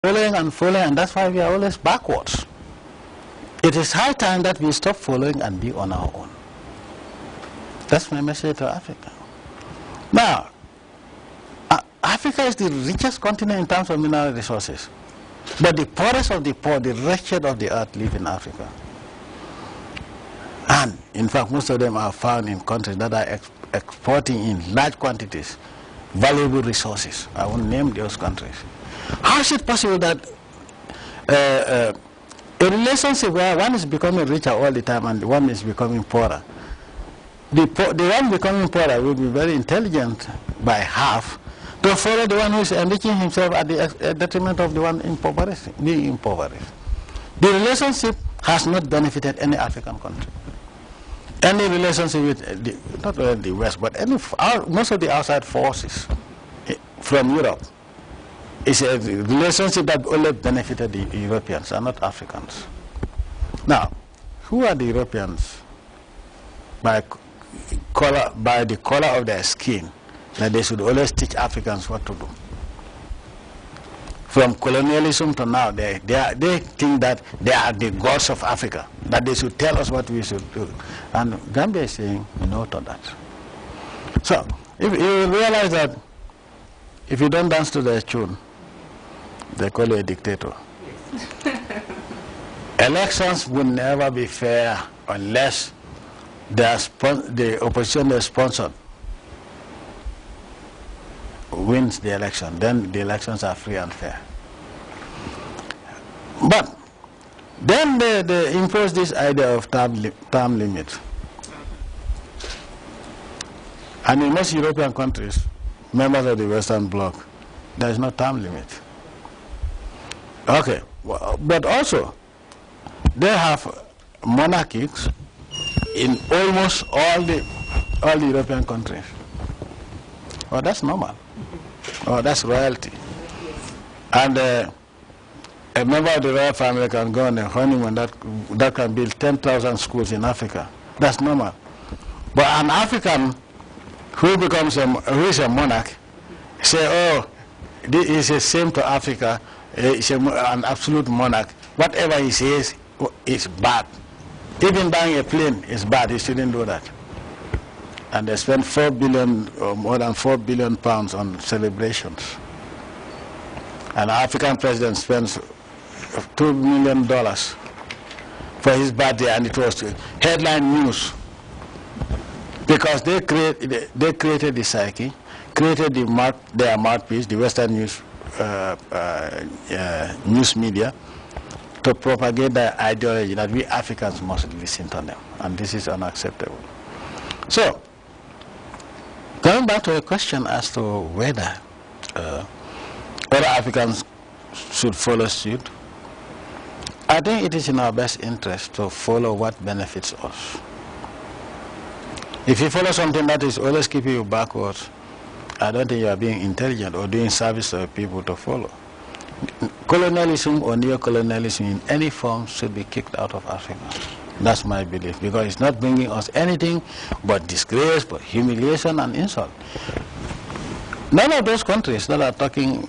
following and following, and that's why we are always backwards. It is high time that we stop following and be on our own. That's my message to Africa. Now, Africa is the richest continent in terms of mineral resources. But the poorest of the poor, the wretched of the earth, live in Africa. And, in fact, most of them are found in countries that are exporting in large quantities valuable resources. I won't name those countries. How is it possible that a relationship where one is becoming richer all the time and one is becoming poorer, the one becoming poorer will be very intelligent by half to follow the one who is enriching himself at the detriment of the one being impoverished. The relationship has not benefited any African country. Any relationship with, not only the West, but most of the outside forces from Europe, is a relationship that only benefited the Europeans and not Africans. Now, who are the Europeans? By the color of their skin, that they should always teach Africans what to do. From colonialism to now, they think that they are the gods of Africa, that they should tell us what we should do. And Gambia is saying no to that. So, if you realize that if you don't dance to their tune, they call you a dictator. Yes. Elections will never be fair unless the opposition they sponsored wins the election. Then the elections are free and fair. But then they impose this idea of term limit. And in most European countries, members of the Western Bloc, there is no term limit. Okay, but also, they have monarchies in almost all the European countries. Oh, that's normal. Oh, that's royalty. And a member of the royal family can go on a honeymoon that can build 10,000 schools in Africa. That's normal. But an African who is a monarch say, oh, this is the same to Africa. He's an absolute monarch. Whatever he says is bad. Even buying a plane is bad. He shouldn't do that. And they spend 4 billion or more than 4 billion pounds on celebrations. And the African president spends $2 million for his birthday, and it was headline news because they created the psyche, created their mouthpiece, the Western news media, to propagate their ideology that we Africans must listen to them, and this is unacceptable. So, going back to the question as to whether other Africans should follow suit, I think it is in our best interest to follow what benefits us. If you follow something that is always keeping you backwards, I don't think you are being intelligent or doing service to the people to follow. Colonialism or neo-colonialism in any form should be kicked out of Africa. That's my belief, because it's not bringing us anything but disgrace, but humiliation and insult. None of those countries that are talking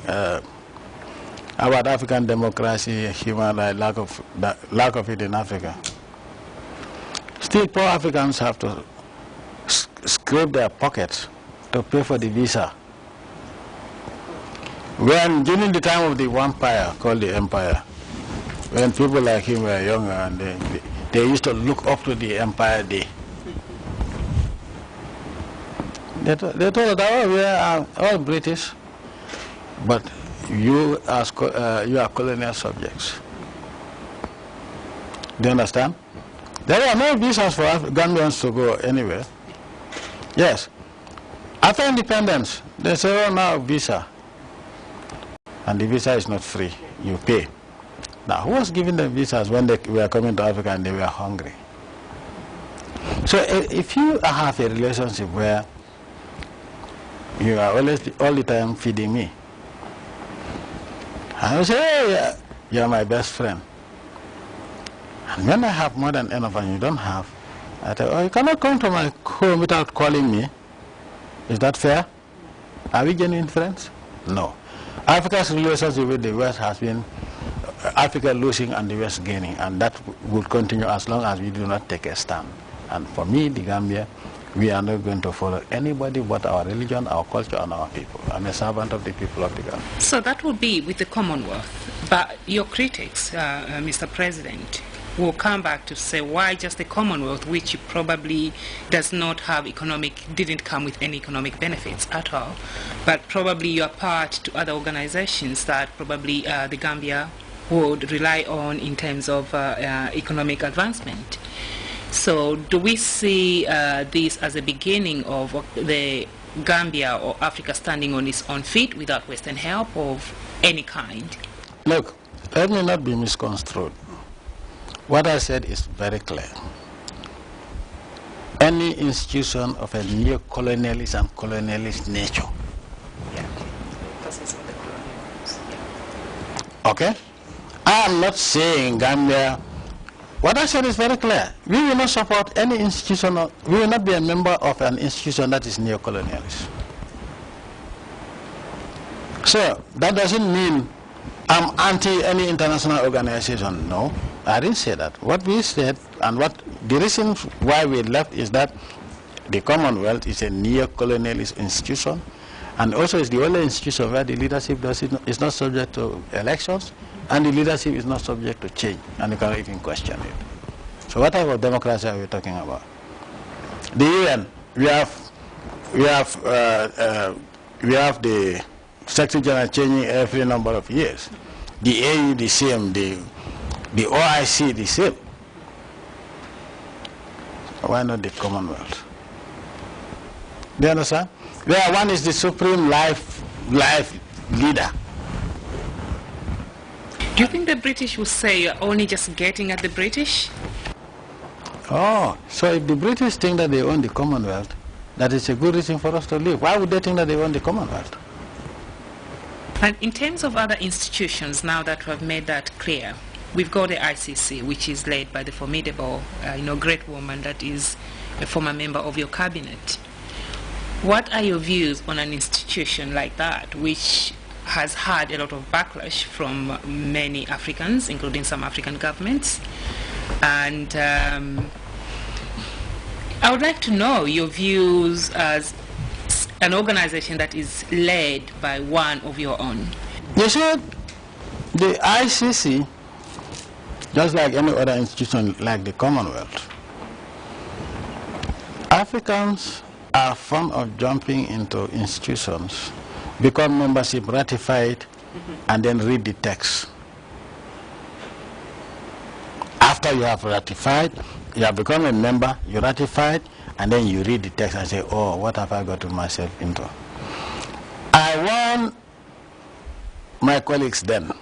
about African democracy, human rights, lack of it in Africa, still poor Africans have to scrape their pockets to pay for the visa. When during the time of the vampire called the empire, when people like him were younger, and they used to look up to the Empire Day. They told us that, oh, we are all British, but you are colonial subjects. Do you understand? There were no visas for Gambians to go anywhere. Yes. After independence, they say, oh, now visa. And the visa is not free. You pay. Now, who was giving them visas when they were coming to Africa and they were hungry? So if you have a relationship where you are always all the time feeding me, I will say, hey, you're my best friend. And when I have more than enough and you don't have, I tell you, oh, you cannot come to my home without calling me. Is that fair? Are we genuine friends? No. Africa's relationship with the West has been Africa losing and the West gaining, and that will continue as long as we do not take a stand. And for me, the Gambia, we are not going to follow anybody but our religion, our culture, and our people. I'm a servant of the people of the Gambia. So that would be with the Commonwealth. But your critics, Mr. President, will come back to say why just the Commonwealth, which probably does not have didn't come with any economic benefits at all, but probably you are part to other organizations that probably the Gambia would rely on in terms of economic advancement. So do we see this as a beginning of the Gambia or Africa standing on its own feet without Western help of any kind? Look, let me not be misconstrued. What I said is very clear. Any institution of a neo-colonialist and colonialist nature. Yeah. Okay? I am not saying Gambia. What I said is very clear. We will not support any institution, we will not be a member of an institution that is neo-colonialist. So, that doesn't mean I'm anti any international organization. No, I didn't say that. What we said, and what the reason why we left is that the Commonwealth is a neo-colonialist institution, and also is the only institution where the leadership is not subject to elections, and the leadership is not subject to change, and you cannot even question it. So what type of democracy are we talking about? The UN, we have the Secretary General changing every number of years. The AU the same, the OIC the same. Why not the Commonwealth? Do you understand? Where one is the supreme life leader. Do you think the British will say you're only just getting at the British? Oh, so if the British think that they own the Commonwealth, that is a good reason for us to leave. Why would they think that they own the Commonwealth? And in terms of other institutions, now that we have made that clear, we've got the ICC, which is led by the formidable, great woman that is a former member of your cabinet. What are your views on an institution like that, which has had a lot of backlash from many Africans, including some African governments? And I would like to know your views as an organization that is led by one of your own. You see, the ICC, just like any other institution like the Commonwealth, Africans are fond of jumping into institutions, become membership, ratified, and then read the text. After you have ratified, you have become a member, you ratified, and then you read the text and say, oh, what have I gotten myself into? I warned my colleagues then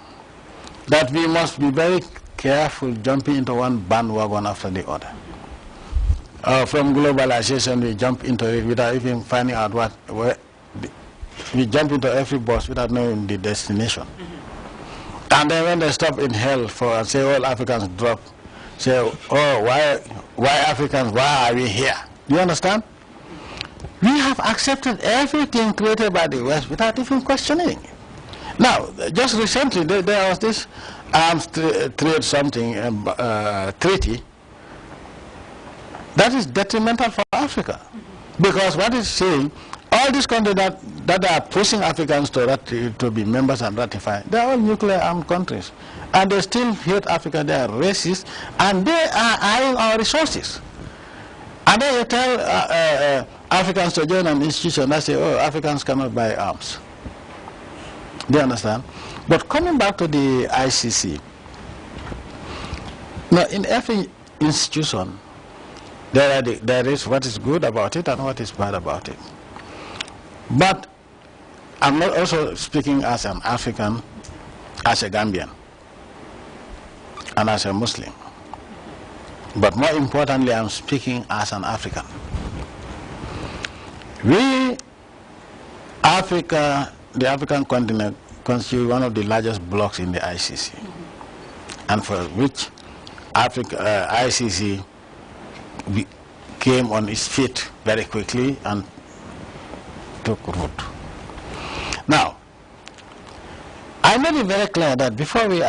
that we must be very careful jumping into one bandwagon after the other. From globalization, we jump into it without even finding out we jump into every bus without knowing the destination. And then when they stop in hell and say all Africans drop, say, oh, why Africans, why are we here? Do you understand? We have accepted everything created by the West without even questioning it. Now, just recently, there was this arms trade treaty that is detrimental for Africa. Because what it's saying, all these countries that are pushing Africans to be members and ratify, they are all nuclear armed countries. And they still hate Africa, they are racist, and they are eyeing our resources. And then you tell Africans to join an institution that say, oh, Africans cannot buy arms. Do you understand? But coming back to the ICC, now in every institution, there is what is good about it and what is bad about it. But I'm not also speaking as an African, as a Gambian, and as a Muslim. But more importantly, I'm speaking as an African. We, Africa, the African continent, constitute one of the largest blocs in the ICC, and for which ICC came on its feet very quickly and took root. Now, I made it very clear that before we